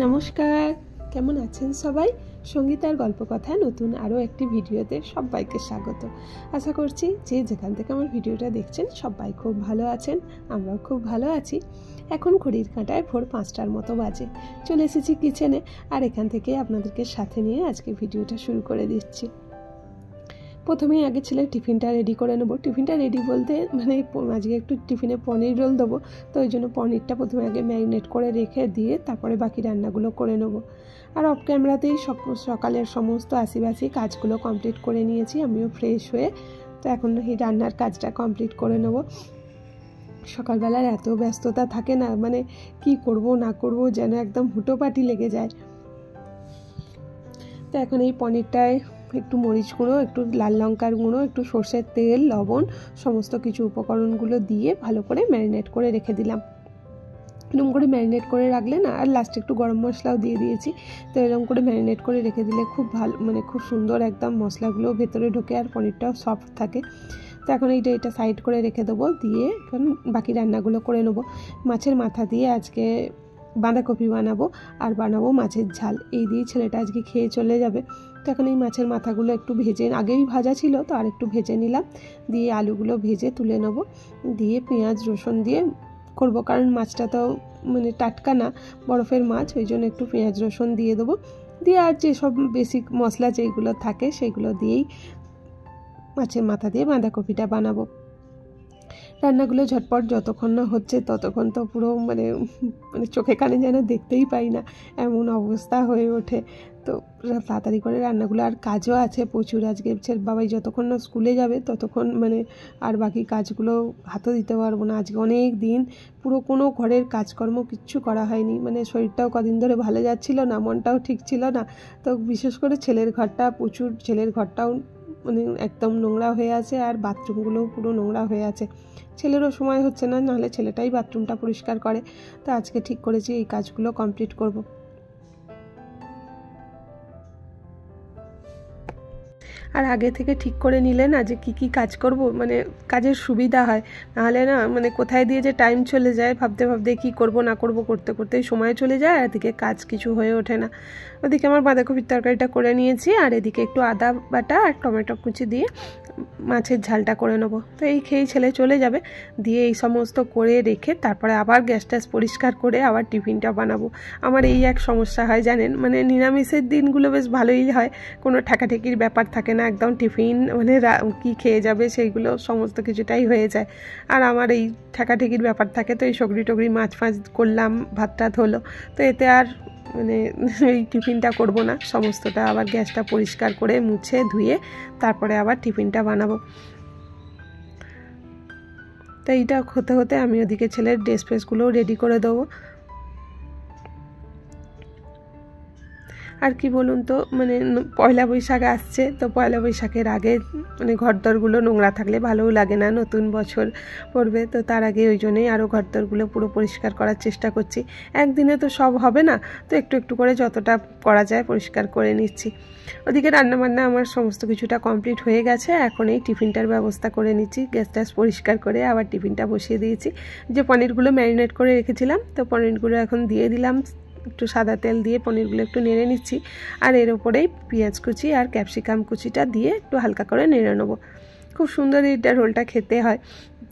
নমস্কার, কেমন আছেন সবাই? সঙ্গীতার গল্প কথা নতুন আরও একটি ভিডিওতে সবাইকে স্বাগত। আশা করছি যে যেখান থেকে আমার ভিডিওটা দেখছেন সবাই খুব ভালো আছেন, আমরাও খুব ভালো আছি। এখন ঘড়ির কাঁটায় ভোর 5টার মতো বাজে। চলে এসেছি কিচেনে, আর এখান থেকে আপনাদেরকে সাথে নিয়ে আজকে ভিডিওটা শুরু করে দিচ্ছি। প্রথমেই আগে ছেলের টিফিনটা রেডি করে নেবো। টিফিনটা রেডি বলতে আজকে একটু টিফিনে পনির রোল দেবো, তো ওই জন্য পনিরটা প্রথমে আগে ম্যারিনেট করে রেখে দিয়ে তারপরে বাকি রান্নাগুলো করে নেবো। আর অফ ক্যামেরাতেই সকালের সমস্ত আশিবাসি কাজগুলো কমপ্লিট করে নিয়েছি, আমিও ফ্রেশ হয়ে। তো এখন এই রান্নার কাজটা কমপ্লিট করে নেবো। সকালবেলার এত ব্যস্ততা থাকে না, কি করব না করব যেন একদম হুটোপাটি লেগে যায়। তো এখন এই পনিরটায় একটু মরিচ গুঁড়ো, একটু লাল লঙ্কার গুঁড়ো, একটু সর্ষের তেল, লবণ, সমস্ত কিছু উপকরণগুলো দিয়ে ভালো করে ম্যারিনেট করে রেখে দিলাম। এরকম করে ম্যারিনেট করে রাখলে না, আর লাস্টে একটু গরম মশলাও দিয়ে দিয়েছি। তো এরকম করে ম্যারিনেট করে রেখে দিলে খুব ভালো, খুব সুন্দর একদম মশলাগুলো ভেতরে ঢোকে আর পনিরটাও সফট থাকে। তো এখন এটা সাইড করে রেখে দেবো, দিয়ে এখন বাকি রান্নাগুলো করে নেবো। মাছের মাথা দিয়ে আজকে বাঁধাকপি বানাবো, আর বানাবো মাছের ঝাল। এই দিয়ে ছেলেটা আজকে খেয়ে চলে যাবে। তো এখন এই মাছের মাথাগুলো একটু ভেজে, আগেই ভাজা ছিল তো আর একটু ভেজে নিলাম, দিয়ে আলুগুলো ভেজে তুলে নেবো, দিয়ে পেঁয়াজ রসুন দিয়ে করবো, কারণ মাছটা তো টাটকা না, বরফের মাছ, ওই জন্য একটু পেঁয়াজ রসুন দিয়ে দেবো। দিয়ে আর যেসব বেসিক মশলা যেগুলো থাকে সেগুলো দিয়েই মাছের মাথা দিয়ে বাঁধাকপিটা বানাবো। রান্নাগুলো ঝটপট যতক্ষণ না হচ্ছে ততক্ষণ তো পুরো চোখে কানে যেন দেখতেই পাই না, এমন অবস্থা হয়ে ওঠে। তো তাড়াতাড়ি করে রান্নাগুলো, আর কাজও আছে প্রচুর আজকে। বাবাই যতক্ষণ না স্কুলে যাবে ততক্ষণ আর বাকি কাজগুলো হাতও দিতে পারবো না। আজকে অনেক দিন পুরো কোনো ঘরের কাজকর্ম কিচ্ছু করা হয়নি, শরীরটাও কদিন ধরে ভালো যাচ্ছিল না, মনটাও ঠিক ছিল না। তো বিশেষ করে ছেলের ঘরটাও একদম নোংরা হয়ে আছে, আর বাথরুমগুলোও পুরো নোংরা হয়ে আছে। ছেলেরও সময় হচ্ছে না, নাহলে ছেলেটাই বাথরুমটা পরিষ্কার করে। তো আজকে ঠিক করেছি এই কাজগুলো কমপ্লিট করব। আর আগে থেকে ঠিক করে নিলে না যে কী কাজ করব, কাজের সুবিধা হয়। নাহলে না কোথায় দিয়ে যে টাইম চলে যায় ভাবতে ভাবতে, কী করব না করব করতে করতেই সময় চলে যায়, আর এদিকে কাজ কিছু হয়ে ওঠে না। ওদিকে আমার বাঁধাকপির তরকারিটা করে নিয়েছি, আর এদিকে একটু আদা বাটা আর টমেটো কুচি দিয়ে মাছের ঝালটা করে নেবো। তো এই খেয়েই ছেলে চলে যাবে, দিয়ে এই সমস্ত করে রেখে তারপরে আবার গ্যাস ট্যাস পরিষ্কার করে আবার টিফিনটা বানাবো। আমার এই এক সমস্যা হয় জানেন, নিরামিষের দিনগুলো বেশ ভালোই হয়, কোনো ঠেকাঠেকির ব্যাপার থাকে না, একদম টিফিন কি খেয়ে যাবে সেইগুলো সমস্ত কিছুটাই হয়ে যায়। আর আমার এই ঠেকাঠেকির ব্যাপার থাকে, তো এই সগড়ি টগড়ি মাছ ফাছ করলাম, ভাত টাত হলো, তো এতে আর এই টিফিনটা করব না, সমস্তটা আবার গ্যাসটা পরিষ্কার করে মুছে ধুয়ে তারপরে আবার টিফিনটা বানাবো। তো এইটা হতে হতে আমি ওদিকে ছেলের ড্রেস ফ্রেসগুলোও রেডি করে দেবো। আর কি বলুন তো, পয়লা বৈশাখ আসছে, তো পয়লা বৈশাখের আগে ঘরদরগুলো নোংরা থাকলে ভালোও লাগে না, নতুন বছর পড়বে, তো তার আগে ওই জন্যই আরও ঘরদরগুলো পুরো পরিষ্কার করার চেষ্টা করছি। একদিনে তো সব হবে না, তো একটু একটু করে যতটা করা যায় পরিষ্কার করে নিচ্ছি। ওদিকে রান্নাবান্না আমার সমস্ত কিছুটা কমপ্লিট হয়ে গেছে, এখন এই টিফিনটার ব্যবস্থা করে নিচ্ছি। গ্যাস ট্যাস পরিষ্কার করে আবার টিফিনটা বসিয়ে দিয়েছি। যে পনিরগুলো ম্যারিনেট করে রেখেছিলাম, তো পনিরগুলো এখন দিয়ে দিলাম, একটু সাদা তেল দিয়ে পনিরগুলো একটু নেড়ে নিচ্ছি, আর এর ওপরেই পেঁয়াজ কুচি আর ক্যাপসিকাম কুচিটা দিয়ে একটু হালকা করে নেড়ে নেবো। খুব সুন্দর এইটা রোলটা খেতে হয়।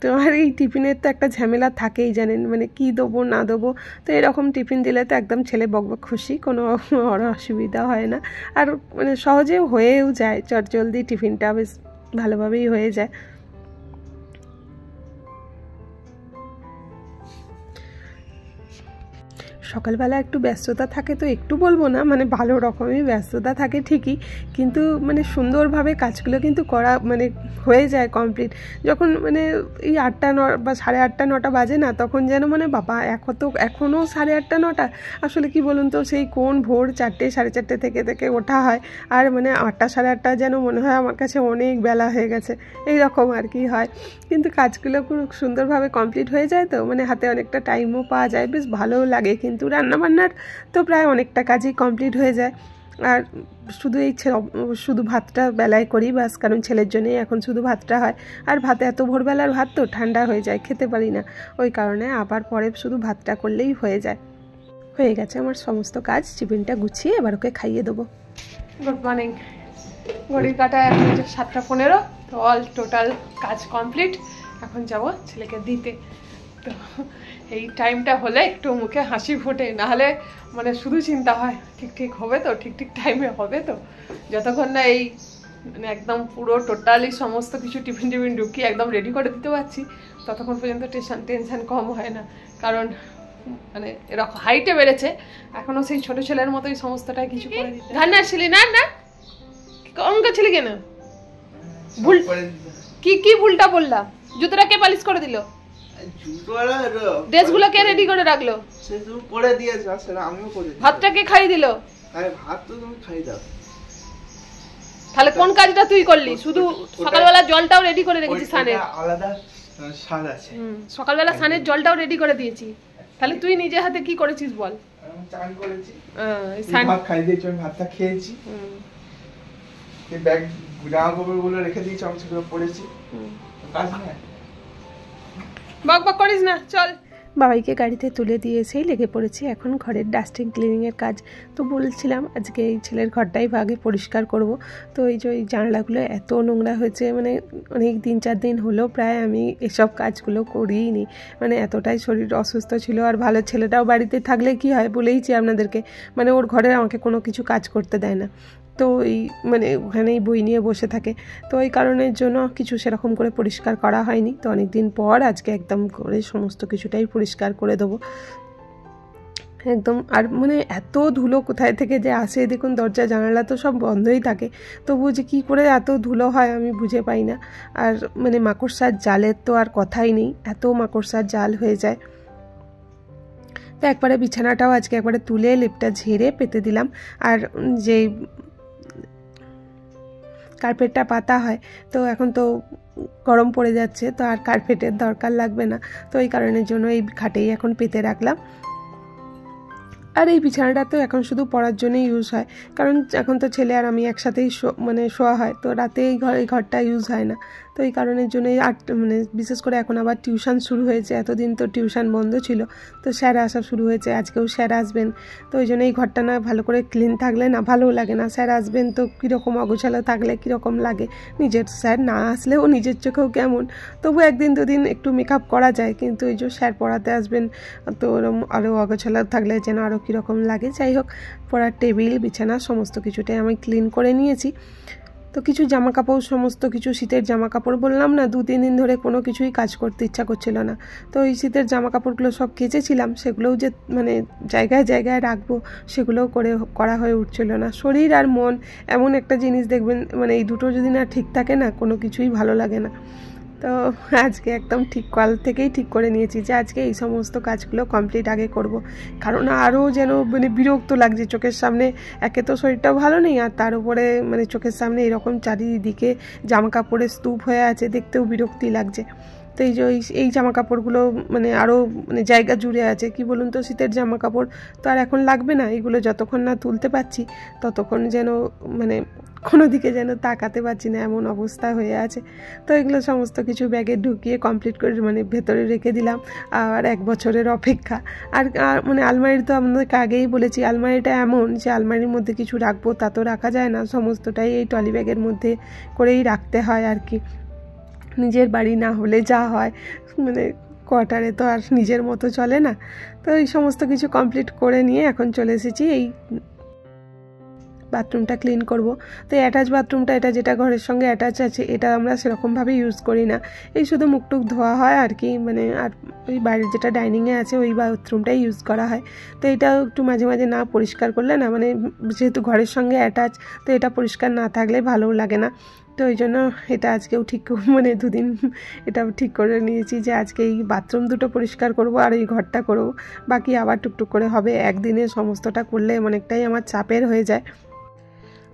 তো আর এই টিফিনের তো একটা ঝামেলা থাকেই জানেন, কি দেবো না দেবো। তো এরকম টিফিন দিলে তো একদম ছেলে বকবক খুশি, কোনো অসুবিধা হয় না, আর সহজেও হয়েও যায়, চটজলদি টিফিনটা বেশ ভালোভাবেই হয়ে যায়। সকালবেলা একটু ব্যস্ততা থাকে, তো একটু বলবো না, ভালো রকমই ব্যস্ততা থাকে ঠিকই, কিন্তু সুন্দরভাবে কাজগুলো কিন্তু করা হয়ে যায় কমপ্লিট। যখন এই 8টা বা 8:30 9টা বাজে না, তখন যেন বাবা এখনও 8:30 9টা। আসলে কি বলুন তো, সেই কোন ভোর 4টে 4:30 থেকে থেকে ওঠা হয়, আর 8টা 8:30 যেন মনে হয় আমার কাছে অনেক বেলা হয়ে গেছে, এই রকম আর কি হয়। কিন্তু কাজগুলো খুব সুন্দরভাবে কমপ্লিট হয়ে যায়, তো হাতে অনেকটা টাইমও পাওয়া যায়, বেশ ভালোও লাগে। কিন্তু রান্নাবান্নার তো প্রায় অনেকটা কাজই কমপ্লিট হয়ে যায়। আর শুধু ভাতটা বেলায় করি বাস, কারণ ছেলের জন্যই এখন শুধু ভাতটা হয়। আর ভাত এত ভোরবেলার ভাত তো ঠান্ডা হয়ে যায়, খেতে পারি না, ওই কারণে আবার পরে শুধু ভাতটা করলেই হয়ে যায়। হয়ে গেছে আমার সমস্ত কাজ। টিফিনটা গুছিয়ে এবার ওকে খাইয়ে দেবো। Good morning. ঘড়ির কাটা এখন 7:15, তো অল টোটাল কাজ কমপ্লিট। এখন যাব ছেলেকে দিতে। তো এই টাইমটা হলে একটু মুখে হাসি ফোটে, নাহলে মানে শুধু চিন্তা হয় ঠিক ঠিক হবে তো, ঠিক ঠিক টাইমে হবে তো। যতক্ষণ না এই মানে একদম পুরো টোটালি সমস্ত কিছু টিফিন ঢুকিয়ে একদম রেডি করে দিতে পারছি, ততক্ষণ পর্যন্ত টেনশন কম হয় না। কারণ মানে এরকম হাইটে বেড়েছে, এখনও সেই ছোটো ছেলের মতোই সমস্তটাই কিছু করে দিতে। ধান আসছিলি না না অঙ্ক ছিলি কেন? ভুল কি ভুলটা বললা? জুতোটা কে পালিশ করে দিল? ড্রেসগুলো কে রেডি করে রাখলো? ভাতটা কে খাইয়ে দিল? তাহলে কোন কাজটা তুই করলি? শুধু সকালবেলা জলটাও রেডি করে রেখেছিস সানের, সকালবেলা সানের জলটাও রেডি করে দিয়েছি। তাহলে তুই নিজে হাতে কি করেছিস বল? চান করেছি, ভাত খাই দিয়েছি, আমি ভাতটা খেয়েছি, এই ব্যাগ জামা কাপড়গুলো রেখে দিয়েছি, আমি সেগুলো পরেছি। কাজ না, বক করিস না, চল। বাবাইকে গাড়িতে তুলে দিয়ে এসেই লেগে পড়েছি এখন ঘরের ডাস্টিং ক্লিনিংয়ের কাজ। তো বলছিলাম আজকে এই ছেলের ঘরটাই আগে পরিষ্কার করব। তো এই যে এই জানলাগুলো এত নোংরা হয়েছে, মানে অনেক 3-4 দিন হলো প্রায় আমি এসব কাজগুলো করিই নি, মানে এতটাই শরীর অসুস্থ ছিল। আর ভালো ছেলেটাও বাড়িতে থাকলে কি হয় বলেইছি আপনাদেরকে, মানে ওর ঘরে আমাকে কোনো কিছু কাজ করতে দেয় না। তো এই মানে ওখানেই বই নিয়ে বসে থাকে। তো এই কারণের জন্য কিছু সেরকম করে পরিষ্কার করা হয়নি। তো অনেক দিন পর আজকে একদম করে সমস্ত কিছুটাই পরিষ্কার করে দেবো একদম। আর মানে এত ধুলো কোথায় থেকে যে আসে, দেখুন দরজা জানালা তো সব বন্ধই থাকে, তবুও যে কী করে এত ধুলো হয় আমি বুঝে পাই না। আর মানে মাকড়সার জালের তো আর কথাই নেই, এত মাকড়সার জাল হয়ে যায়। তো একবারে বিছানাটাও আজকে একবারে তুলে লেপটা ঝেড়ে পেতে দিলাম। আর যেই কার্পেটটা পাতা হয়, তো এখন তো গরম পড়ে যাচ্ছে, তো আর কার্পেটের দরকার লাগবে না। তো এই কারণের জন্য এই খাটেই এখন পেতে রাখলাম। আর এই বিছানাটা তো এখন শুধু পড়ার জন্যই ইউজ হয়, কারণ এখন তো ছেলে আর আমি একসাথেই মানে শোয়া হয়, তো রাতে এই ঘরটা ইউজ হয় না। তো এই কারণের জন্যই আর মানে বিশেষ করে এখন আবার টিউশন শুরু হয়েছে, এতদিন তো টিউশন বন্ধ ছিল, তো স্যার আসা শুরু হয়েছে, আজকেও স্যার আসবেন। তো ওই জন্য এই ঘরটা না ভালো করে ক্লিন থাকলে না ভালোও লাগে না। স্যার আসবেন তো কীরকম অগোছালো থাকলে কীরকম লাগে, নিজের স্যার না আসলেও নিজের চোখেও কেমন, তবু 1-2 দিন একটু মেকআপ করা যায়, কিন্তু এই যে স্যার পড়াতে আসবেন তো ওরম আরও অগোছালো থাকলে যেন আরও কীরকম লাগে। যাই হোক, পড়ার টেবিল বিছানা সমস্ত কিছুটাই আমি ক্লিন করে নিয়েছি। তো কিছু জামা কাপড়, সমস্ত কিছু শীতের জামা কাপড়, বললাম না 2-3 দিন ধরে কোনো কিছুই কাজ করতে ইচ্ছা করছিল না, তো এই শীতের জামা কাপড়গুলো সব কেচেছিলাম, সেগুলোও যে মানে জায়গায় জায়গায় রাখবো সেগুলোও করা হয়ে উঠছিল না। শরীর আর মন এমন একটা জিনিস, দেখবেন মানে এই দুটো যদি না ঠিক থাকে না, কোনো কিছুই ভালো লাগে না। তো আজকে একদম কাল থেকেই ঠিক করে নিয়েছি যে আজকে এই সমস্ত কাজগুলো কমপ্লিট আগে করব, কারণ আরও যেন মানে বিরক্ত লাগছে চোখের সামনে। একে তো শরীরটাও ভালো নেই, আর তার উপরে মানে চোখের সামনে এরকম চারিদিকে জামা কাপড়ের স্তূপ হয়ে আছে, দেখতেও বিরক্তি লাগছে। তো এই জামা কাপড়গুলো মানে আরও মানে জায়গা জুড়ে আছে, কি বলুন তো, শীতের জামা কাপড় তো আর এখন লাগবে না, এগুলো যতক্ষণ না তুলতে পারছি ততক্ষণ যেন মানে কোনো দিকে যেন তাকাতে পারছি না, এমন অবস্থা হয়ে আছে। তো এগুলো সমস্ত কিছু ব্যাগে ঢুকিয়ে কমপ্লিট করে মানে ভেতরে রেখে দিলাম। আর 1 বছরের অপেক্ষা। আর মানে আলমারি তো আপনাদেরকে আগেই বলেছি, আলমারিটা এমন যে আলমারির মধ্যে কিছু রাখবো তা তো রাখা যায় না, সমস্তটাই এই ট্রলি ব্যাগের মধ্যে করেই রাখতে হয় আর কি। নিজের বাড়ি না হলে যা হয়, মানে কোয়ার্টারে তো আর নিজের মতো চলে না। তো এই সমস্ত কিছু কমপ্লিট করে নিয়ে এখন চলে এসেছি এই বাথরুমটা ক্লিন করব। তো অ্যাটাচ বাথরুমটা, এটা যেটা ঘরের সঙ্গে অ্যাটাচ আছে, এটা আমরা সেরকমভাবে ইউজ করি না, এই শুধু মুখটুক ধোয়া হয় আর কি, মানে আর ওই বাইরের যেটা ডাইনিংয়ে আছে ওই বাথরুমটাই ইউজ করা হয়। তো এটাও একটু মাঝে মাঝে না পরিষ্কার করলে না, মানে যেহেতু ঘরের সঙ্গে অ্যাটাচ, তো এটা পরিষ্কার না থাকলে ভালোও লাগে না। তো ওই জন্য এটা আজকেও ঠিক মানে 2 দিন এটাও ঠিক করে নিয়েছি যে আজকে এই বাথরুম দুটো পরিষ্কার করব আর এই ঘরটা করব, বাকি আবার টুকটুক করে হবে। একদিনে সমস্তটা করলে অনেকটাই আমার চাপের হয়ে যায়।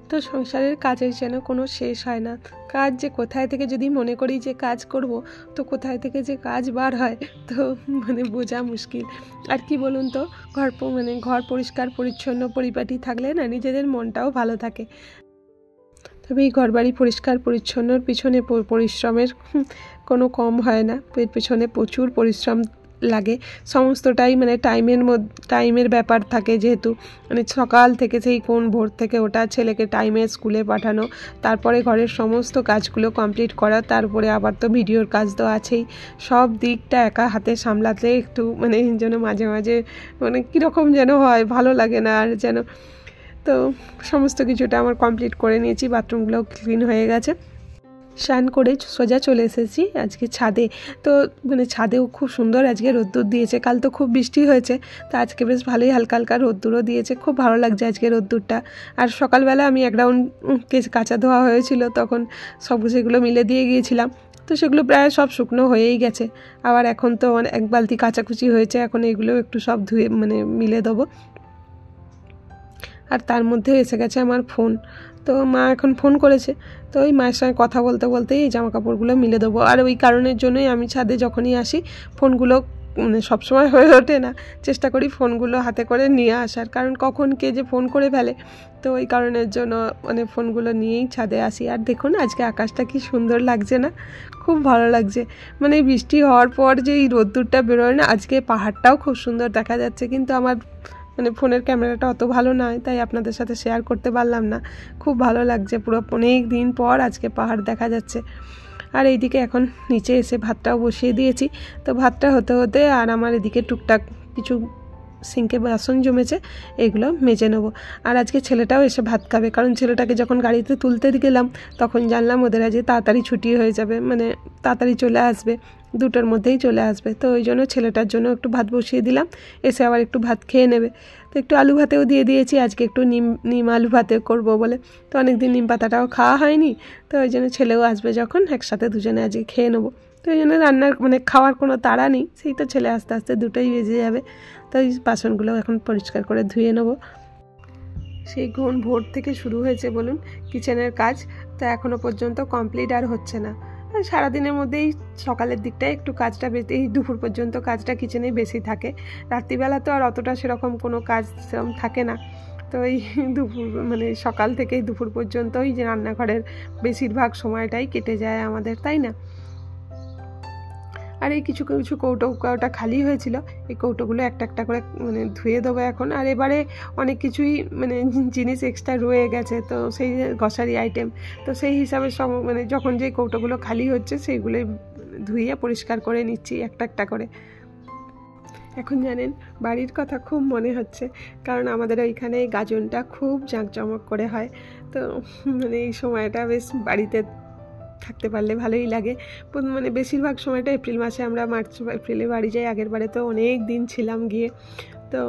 তো সংসারের কাজের যেন কোনো শেষ হয় না, কাজ যে কোথায় থেকে যদি মনে করি যে কাজ করব, তো কোথায় থেকে যে কাজ বার হয় তো মানে বোঝা মুশকিল। আর কি বলুন তো, ঘর পরিষ্কার পরিচ্ছন্ন পরিপাটি থাকলে না নিজেদের মনটাও ভালো থাকে। তবে এই ঘরবাড়ি পরিষ্কার পরিচ্ছন্নর পিছনে পরিশ্রমের কোনো কম হয় না, এর পিছনে প্রচুর পরিশ্রম লাগে, সমস্তটাই মানে টাইমের ব্যাপার থাকে, যেহেতু মানে সকাল থেকে সেই কোন ভোর থেকে ওটা, ছেলেকে টাইমে স্কুলে পাঠানো, তারপরে ঘরের সমস্ত কাজগুলো কমপ্লিট করা, তারপরে আবার তো ভিডিওর কাজ তো আছেই, সব দিকটা একা হাতে সামলাতে একটু মানে যেন মাঝে মাঝে মানে কীরকম যেন হয়, ভালো লাগে না আর যেন। তো সমস্ত কিছুটা আমার কমপ্লিট করে নিয়েছি, বাথরুমগুলোও ক্লিন হয়ে গেছে। স্নান করে সোজা চলে এসেছি আজকে ছাদে। তো মানে ছাদেও খুব সুন্দর আজকে রোদ্দুর দিয়েছে, কাল তো খুব বৃষ্টি হয়েছে, তো আজকে বেশ ভালোই হালকা হালকা রোদ্দুরও দিয়েছে, খুব ভালো লাগছে আজকে রোদ্দুরটা। আর সকালবেলা আমি এক রাউন্ড কাঁচা ধোয়া হয়েছিল, তখন সব সেগুলো মিলে দিয়ে গিয়েছিলাম, তো সেগুলো প্রায় সব শুকনো হয়েই গেছে। আবার এখন তো এক বালতি কাচাকুচি হয়েছে, এখন এগুলো একটু সব ধুয়ে মানে মিলে দেবো। আর তার মধ্যে এসে গেছে আমার ফোন, তো মা এখন ফোন করেছে, তো ওই মায়ের সঙ্গে কথা বলতে বলতেই এই জামাকাপড়গুলো মিলে দেবো। আর ওই কারণের জন্যই আমি ছাদে যখনই আসি ফোনগুলো মানে সবসময় হয়ে ওঠে না, চেষ্টা করি ফোনগুলো হাতে করে নিয়ে আসার, কারণ কখন কে যে ফোন করে ফেলে, তো ওই কারণের জন্য মানে ফোনগুলো নিয়েই ছাদে আসি। আর দেখুন আজকে আকাশটা কি সুন্দর লাগছে না, খুব ভালো লাগছে। মানে বৃষ্টি হওয়ার পর যে এই রোদ্দুরটা বেরোয় না, আজকে পাহাড়টাও খুব সুন্দর দেখা যাচ্ছে, কিন্তু আমার মানে ফোনের ক্যামেরাটা অত ভালো নয়, তাই আপনাদের সাথে শেয়ার করতে পারলাম না। খুব ভালো লাগছে, পুরো অনেক দিন পর আজকে পাহাড় দেখা যাচ্ছে। আর এইদিকে এখন নিচে এসে ভাতটাও বসিয়ে দিয়েছি, তো ভাতটা হতে হতে আর আমার এদিকে টুকটাক কিছু সিঙ্কে বাসন জমেছে, এগুলো মেজে নেবো। আর আজকে ছেলেটাও এসে ভাত খাবে, কারণ ছেলেটাকে যখন গাড়িতে তুলতে গেলাম তখন জানলাম ওদের আজকে তাড়াতাড়ি ছুটি হয়ে যাবে, মানে তাড়াতাড়ি চলে আসবে, 2টোর মধ্যেই চলে আসবে, তো ওই জন্য ছেলেটার জন্য একটু ভাত বসিয়ে দিলাম, এসে আবার একটু ভাত খেয়ে নেবে। তো একটু আলু ভাতেও দিয়ে দিয়েছি, আজকে একটু নিম আলু ভাতে করব বলে, তো অনেকদিন নিম পাতাটাও খাওয়া হয়নি, তো ওই জন্য ছেলেও আসবে যখন একসাথে দুজনে আজকে খেয়ে নেবো। তো ওই জন্য রান্নার মানে খাওয়ার কোনো তাড়া নেই, সেই তো ছেলে আস্তে আস্তে 2টোই বেজে যাবে। তো এই বাসনগুলো এখন পরিষ্কার করে ধুয়ে নেবো। সেই কোন ভোর থেকে শুরু হয়েছে বলুন কিচেনের কাজ, তো এখনও পর্যন্ত কমপ্লিট আর হচ্ছে না। সারাদিনের মধ্যেই সকালের দিকটায় একটু কাজটা এই দুপুর পর্যন্ত কাজটা কিচেনে বেশি থাকে, রাত্রিবেলা তো আর অতটা সেরকম কোনো কাজ সেরকম থাকে না। তো এই দুপুর মানে সকাল থেকেই দুপুর পর্যন্তই যে রান্নাঘরের বেশিরভাগ সময়টাই কেটে যায় আমাদের, তাই না? আর এই কিছু কিছু কৌটোটা খালি হয়েছিল, এই কৌটোগুলো একটা একটা করে মানে ধুয়ে দেবো এখন। আর এবারে অনেক কিছুই মানে জিনিস এক্সট্রা রয়ে গেছে, তো সেই গ্রসারি আইটেম, তো সেই হিসাবে সব মানে যখন যে কৌটোগুলো খালি হচ্ছে সেইগুলোই ধুয়ে পরিষ্কার করে নিচ্ছি একটা একটা করে। এখন জানেন বাড়ির কথা খুব মনে হচ্ছে, কারণ আমাদের ওইখানে গাজনটা খুব জাঁকজমক করে হয়, তো মানে এই সময়টা বেশ বাড়িতে থাকতে পারলে ভালোই লাগে। মানে বেশিরভাগ সময়টা এপ্রিল মাসে, আমরা মার্চ এপ্রিলে বাড়ি যাই, আগের বারে তো অনেক দিন ছিলাম গিয়ে, তো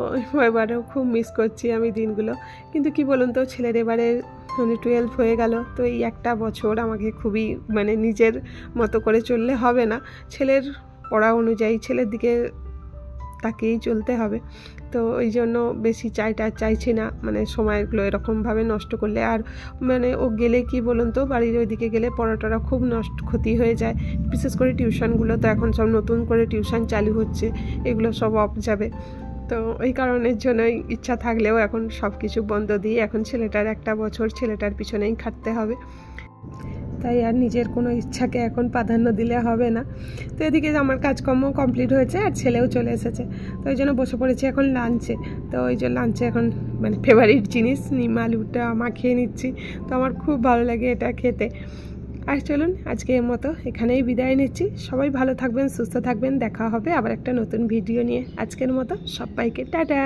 এবারেও খুব মিস করছি আমি দিনগুলো। কিন্তু কি বলুন তো, ছেলের এবারে মানে 12 হয়ে গেল, তো এই একটা বছর আমাকে খুবই মানে নিজের মতো করে চললে হবে না, ছেলের পড়া অনুযায়ী ছেলের দিকে তাকেই চলতে হবে। তো ওই জন্য বেশি চাইছি না মানে সময়গুলো এরকমভাবে নষ্ট করলে। আর মানে ও গেলে কি বলুন তো, বাড়ির ওইদিকে গেলে পড়াটা খুব ক্ষতি হয়ে যায়, বিশেষ করে টিউশনগুলো তো এখন সব নতুন করে টিউশন চালু হচ্ছে, এগুলো সব অফ যাবে। তো ওই কারণের জন্যই ইচ্ছা থাকলেও এখন সব কিছু বন্ধ দিয়ে এখন ছেলেটার একটা বছর ছেলেটার পিছনেই খাটতে হবে, তাই আর নিজের কোনো ইচ্ছাকে এখন প্রাধান্য দিলে হবে না। তো এদিকে আমার কাজকর্ম কমপ্লিট হয়েছে আর ছেলেও চলে এসেছে, তো ওই জন্য বসে পড়েছি এখন লাঞ্চে। তো ওই যে লাঞ্চে এখন মানে ফেভারিট জিনিস নিম আলুটা মাখিয়ে নিচ্ছি, তো আমার খুব ভালো লাগে এটা খেতে। আর চলুন আজকের মতো এখানেই বিদায় নিচ্ছি, সবাই ভালো থাকবেন, সুস্থ থাকবেন, দেখা হবে আবার একটা নতুন ভিডিও নিয়ে। আজকের মতো সবাইকে টাটা।